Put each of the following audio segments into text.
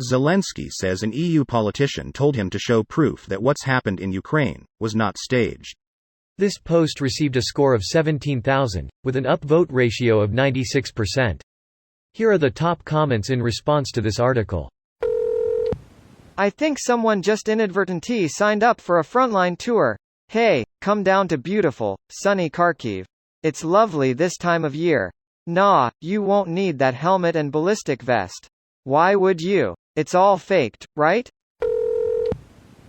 Zelenskyy says an EU politician told him to show proof that what's happened in Ukraine was not staged. This post received a score of 17,000, with an upvote ratio of 96%. Here are the top comments in response to this article. I think someone just inadvertently signed up for a frontline tour. Hey, come down to beautiful, sunny Kharkiv. It's lovely this time of year. Nah, you won't need that helmet and ballistic vest. Why would you? It's all faked, right?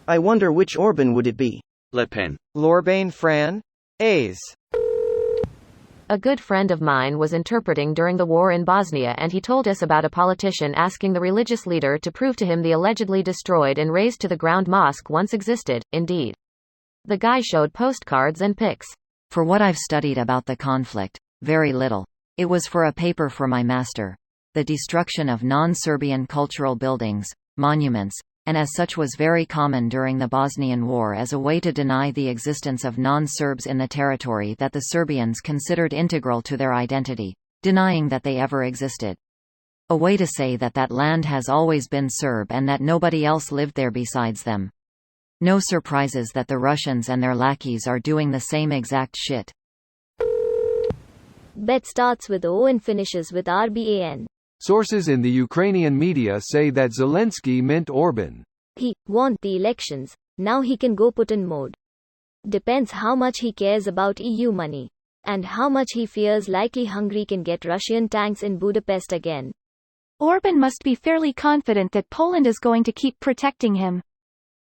I wonder which Orban would it be? Le Pen. L'Orbain Fran? A's. A good friend of mine was interpreting during the war in Bosnia, and he told us about a politician asking the religious leader to prove to him the allegedly destroyed and razed to the ground mosque once existed. Indeed. The guy showed postcards and pics. For what I've studied about the conflict, very little. It was for a paper for my master. The destruction of non-Serbian cultural buildings, monuments, and as such was very common during the Bosnian War as a way to deny the existence of non-Serbs in the territory that the Serbians considered integral to their identity, denying that they ever existed. A way to say that that land has always been Serb and that nobody else lived there besides them. No surprises that the Russians and their lackeys are doing the same exact shit. Bet starts with O and finishes with RBAN. Sources in the Ukrainian media say that Zelenskyy meant Orban. He won the elections. Now he can go Putin mode. Depends how much he cares about EU money. And how much he fears likely Hungary can get Russian tanks in Budapest again. Orban must be fairly confident that Poland is going to keep protecting him.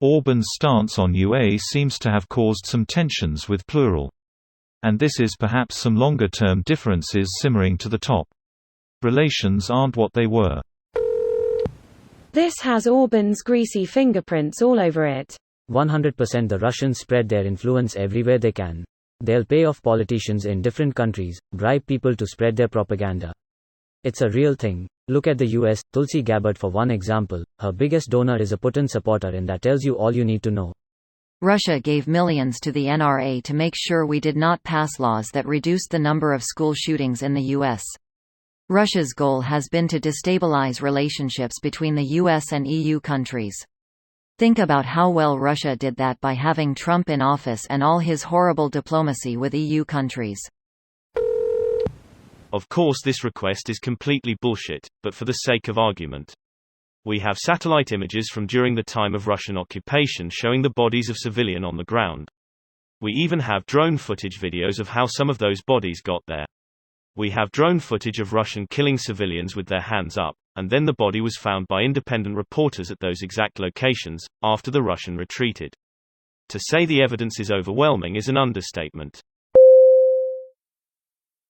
Orban's stance on UA seems to have caused some tensions with Plural. And this is perhaps some longer-term differences simmering to the top. Relations aren't what they were. This has Orban's greasy fingerprints all over it. 100% the Russians spread their influence everywhere they can. They'll pay off politicians in different countries, bribe people to spread their propaganda. It's a real thing. Look at the US, Tulsi Gabbard for one example. Her biggest donor is a Putin supporter, and that tells you all you need to know. Russia gave millions to the NRA to make sure we did not pass laws that reduced the number of school shootings in the US. Russia's goal has been to destabilize relationships between the US and EU countries. Think about how well Russia did that by having Trump in office and all his horrible diplomacy with EU countries. Of course, this request is completely bullshit, but for the sake of argument. We have satellite images from during the time of Russian occupation showing the bodies of civilians on the ground. We even have drone footage videos of how some of those bodies got there. We have drone footage of Russian killing civilians with their hands up, and then the body was found by independent reporters at those exact locations, after the Russian retreated. To say the evidence is overwhelming is an understatement.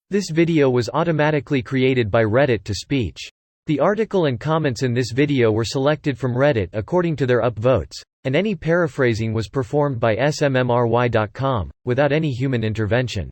This video was automatically created by Reddit to speech. The article and comments in this video were selected from Reddit according to their upvotes, and any paraphrasing was performed by smmry.com, without any human intervention.